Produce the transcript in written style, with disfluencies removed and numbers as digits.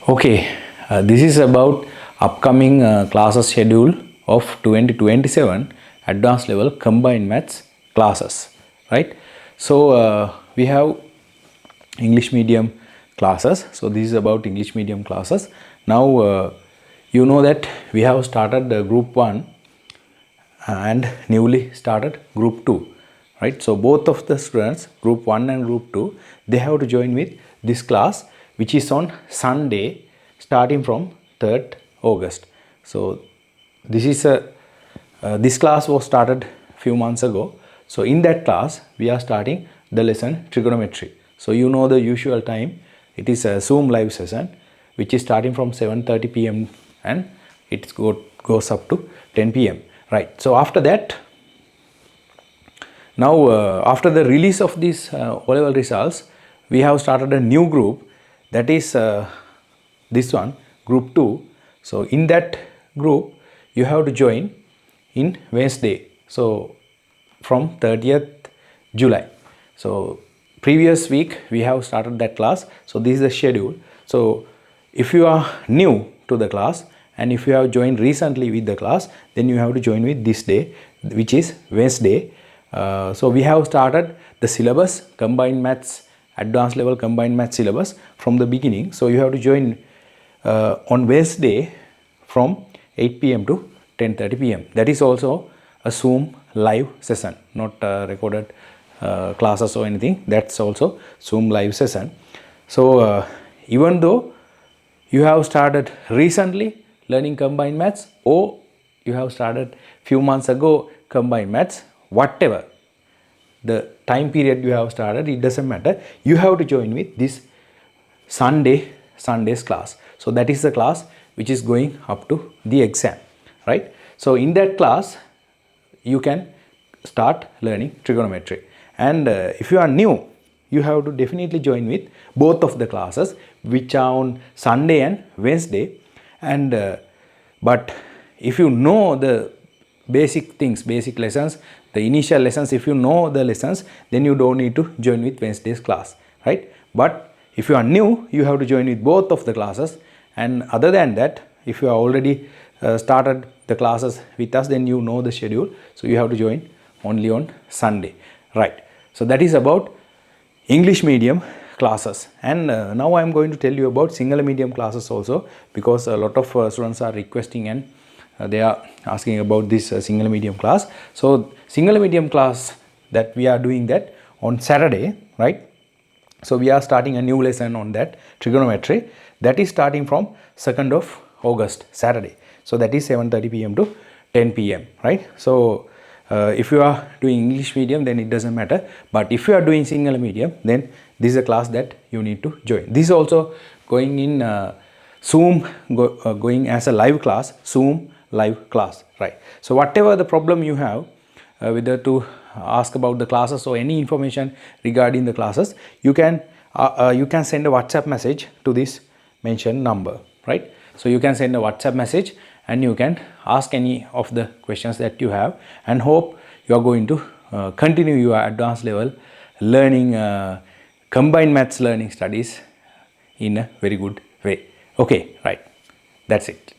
Okay, this is about upcoming classes schedule of 2027 advanced level combined maths classes, right? So we have English medium classes. So this is about English medium classes. Now you know that we have started group 1 and newly started group 2, right? So both of the students, group 1 and group 2, they have to join with this class, which is on Sunday starting from 3rd August. So this is this class was started few months ago. So in that class we are starting the lesson trigonometry. So you know the usual time, it is a Zoom live session which is starting from 7:30 p.m. and it goes up to 10 p.m. right? So after that, now after the release of these O-level results, we have started a new group, that is this one, group 2. So in that group you have to join in Wednesday, so from 30th July. So previous week we have started that class. So this is the schedule. So if you are new to the class and if you have joined recently with the class, then you have to join with this day, which is Wednesday. So we have started the syllabus, combined maths, advanced level combined maths syllabus from the beginning. So you have to join on Wednesday from 8 p.m. to 10:30 p.m. That is also a Zoom live session, not recorded classes or anything. That's also Zoom live session. So even though you have started recently learning combined maths, or you have started few months ago combined maths, whatever the time period you have started, it doesn't matter. You have to join with this Sunday's class. So that is the class which is going up to the exam, right? So in that class you can start learning trigonometry. And if you are new, you have to definitely join with both of the classes which are on Sunday and Wednesday. And but if you know the basic things, basic lessons, the initial lessons, if you know the lessons, then you don't need to join with Wednesday's class, right? But if you are new, you have to join with both of the classes. And other than that, if you have already started the classes with us, then you know the schedule. So you have to join only on Sunday, right? So that is about English medium classes. And now I am going to tell you about single medium classes also, because a lot of students are requesting and they are asking about this single medium class. So single medium class, that we are doing that on Saturday, right? So we are starting a new lesson on that trigonometry, that is starting from 2nd of August, Saturday. So that is 7:30 p.m. to 10 p.m. right? So if you are doing English medium, then it doesn't matter. But if you are doing single medium, then this is a class that you need to join. This is also going in Zoom, going as a live class, Zoom live class, right? So whatever the problem you have, whether to ask about the classes or any information regarding the classes, you can send a WhatsApp message to this mentioned number, right? So you can send a WhatsApp message and you can ask any of the questions that you have, and hope you are going to continue your advanced level learning, combined maths learning studies in a very good way. Okay, right, that's it.